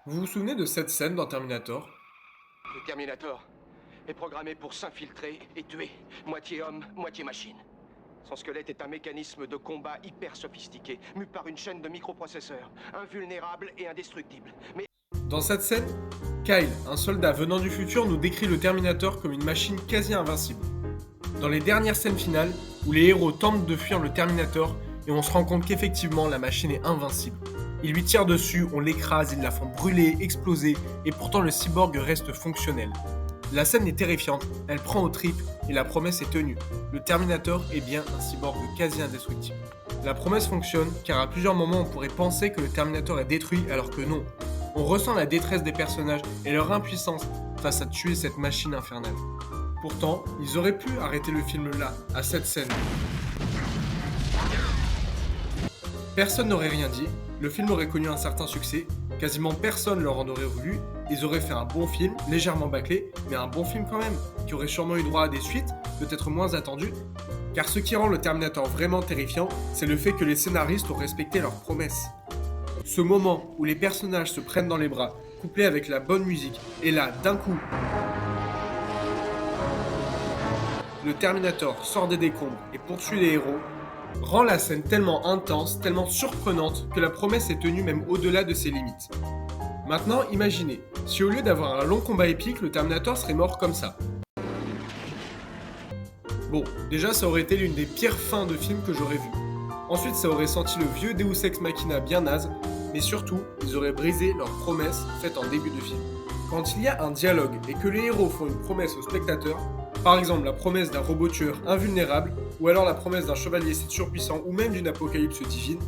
Vous vous souvenez de cette scène dans Terminator? Le Terminator est programmé pour s'infiltrer et tuer, moitié homme, moitié machine. Son squelette est un mécanisme de combat hyper sophistiqué, mu par une chaîne de microprocesseurs, invulnérable et indestructible. Mais Dans cette scène, Kyle, un soldat venant du futur, nous décrit le Terminator comme une machine quasi invincible. Dans les dernières scènes finales, où les héros tentent de fuir le Terminator, et on se rend compte qu'effectivement la machine est invincible. Ils lui tirent dessus, on l'écrase, ils la font brûler, exploser, et pourtant le cyborg reste fonctionnel. La scène est terrifiante, elle prend aux tripes, et la promesse est tenue. Le Terminator est bien un cyborg quasi indestructible. La promesse fonctionne, car à plusieurs moments on pourrait penser que le Terminator est détruit alors que non. On ressent la détresse des personnages et leur impuissance face à tuer cette machine infernale. Pourtant, ils auraient pu arrêter le film là, à cette scène. Personne n'aurait rien dit, le film aurait connu un certain succès, quasiment personne leur en aurait voulu, ils auraient fait un bon film, légèrement bâclé, mais un bon film quand même, qui aurait sûrement eu droit à des suites, peut-être moins attendues, car ce qui rend le Terminator vraiment terrifiant, c'est le fait que les scénaristes ont respecté leurs promesses. Ce moment où les personnages se prennent dans les bras, couplé avec la bonne musique, et là, d'un coup, le Terminator sort des décombres et poursuit les héros, rend la scène tellement intense, tellement surprenante, que la promesse est tenue même au-delà de ses limites. Maintenant, imaginez, si au lieu d'avoir un long combat épique, le Terminator serait mort comme ça. Bon, déjà ça aurait été l'une des pires fins de film que j'aurais vues. Ensuite, ça aurait senti le vieux Deus Ex Machina bien naze, mais surtout, ils auraient brisé leurs promesses faites en début de film. Quand il y a un dialogue et que les héros font une promesse au spectateur, par exemple la promesse d'un robot tueur invulnérable, ou alors la promesse d'un chevalier Sith surpuissant, ou même d'une apocalypse divine,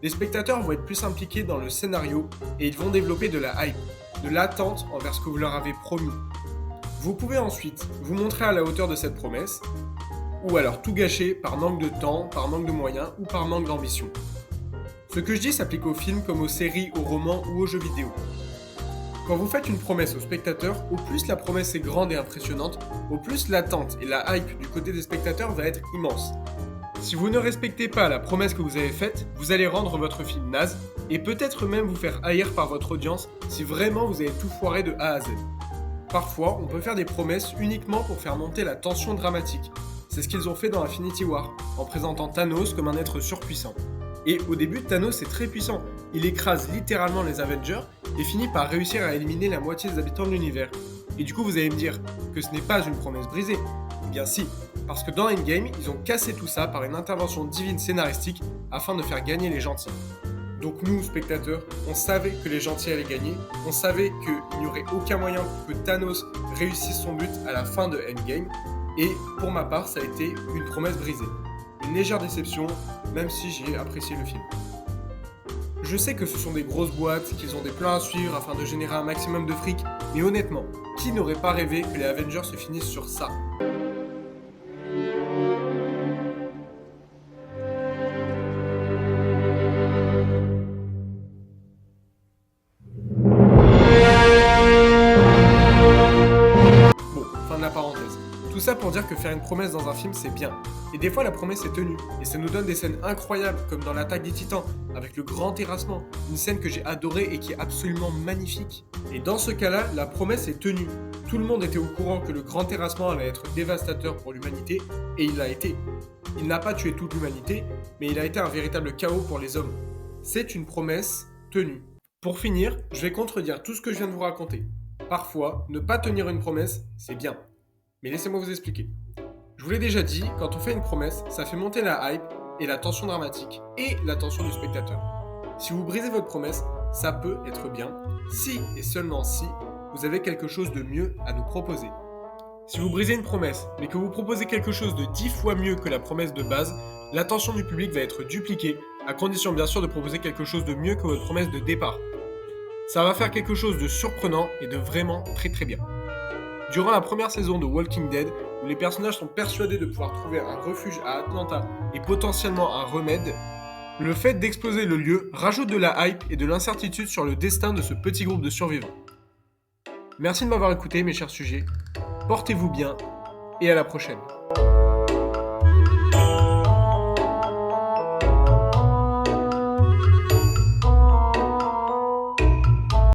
les spectateurs vont être plus impliqués dans le scénario et ils vont développer de la hype, de l'attente envers ce que vous leur avez promis. Vous pouvez ensuite vous montrer à la hauteur de cette promesse, ou alors tout gâcher par manque de temps, par manque de moyens ou par manque d'ambition. Ce que je dis s'applique aux films comme aux séries, aux romans ou aux jeux vidéo. Quand vous faites une promesse au spectateur, au plus la promesse est grande et impressionnante, au plus l'attente et la hype du côté des spectateurs va être immense. Si vous ne respectez pas la promesse que vous avez faite, vous allez rendre votre film naze, et peut-être même vous faire haïr par votre audience si vraiment vous avez tout foiré de A à Z. Parfois, on peut faire des promesses uniquement pour faire monter la tension dramatique. C'est ce qu'ils ont fait dans Infinity War, en présentant Thanos comme un être surpuissant. Et au début, Thanos est très puissant. Il écrase littéralement les Avengers et finit par réussir à éliminer la moitié des habitants de l'univers. Et du coup, vous allez me dire que ce n'est pas une promesse brisée. Eh bien si, parce que dans Endgame, ils ont cassé tout ça par une intervention divine scénaristique afin de faire gagner les gentils. Donc nous, spectateurs, on savait que les gentils allaient gagner, on savait qu'il n'y aurait aucun moyen pour que Thanos réussisse son but à la fin de Endgame, et pour ma part, ça a été une promesse brisée. Une légère déception, même si j'ai apprécié le film. Je sais que ce sont des grosses boîtes, qu'ils ont des plans à suivre afin de générer un maximum de fric, mais honnêtement, qui n'aurait pas rêvé que les Avengers se finissent sur ça? Bon, fin de la parenthèse. Tout ça pour dire que faire une promesse dans un film, c'est bien. Et des fois, la promesse est tenue. Et ça nous donne des scènes incroyables, comme dans l'Attaque des Titans, avec le grand terrassement. Une scène que j'ai adorée et qui est absolument magnifique. Et dans ce cas-là, la promesse est tenue. Tout le monde était au courant que le grand terrassement allait être dévastateur pour l'humanité, et il l'a été. Il n'a pas tué toute l'humanité, mais il a été un véritable chaos pour les hommes. C'est une promesse tenue. Pour finir, je vais contredire tout ce que je viens de vous raconter. Parfois, ne pas tenir une promesse, c'est bien. Mais laissez-moi vous expliquer. Je vous l'ai déjà dit, quand on fait une promesse, ça fait monter la hype et la tension dramatique et l'attention du spectateur. Si vous brisez votre promesse, ça peut être bien, si et seulement si vous avez quelque chose de mieux à nous proposer. Si vous brisez une promesse, mais que vous proposez quelque chose de 10 fois mieux que la promesse de base, l'attention du public va être dupliquée, à condition bien sûr de proposer quelque chose de mieux que votre promesse de départ. Ça va faire quelque chose de surprenant et de vraiment très très bien. Durant la première saison de Walking Dead, où les personnages sont persuadés de pouvoir trouver un refuge à Atlanta et potentiellement un remède, le fait d'exploser le lieu rajoute de la hype et de l'incertitude sur le destin de ce petit groupe de survivants. Merci de m'avoir écouté mes chers sujets, portez-vous bien et à la prochaine.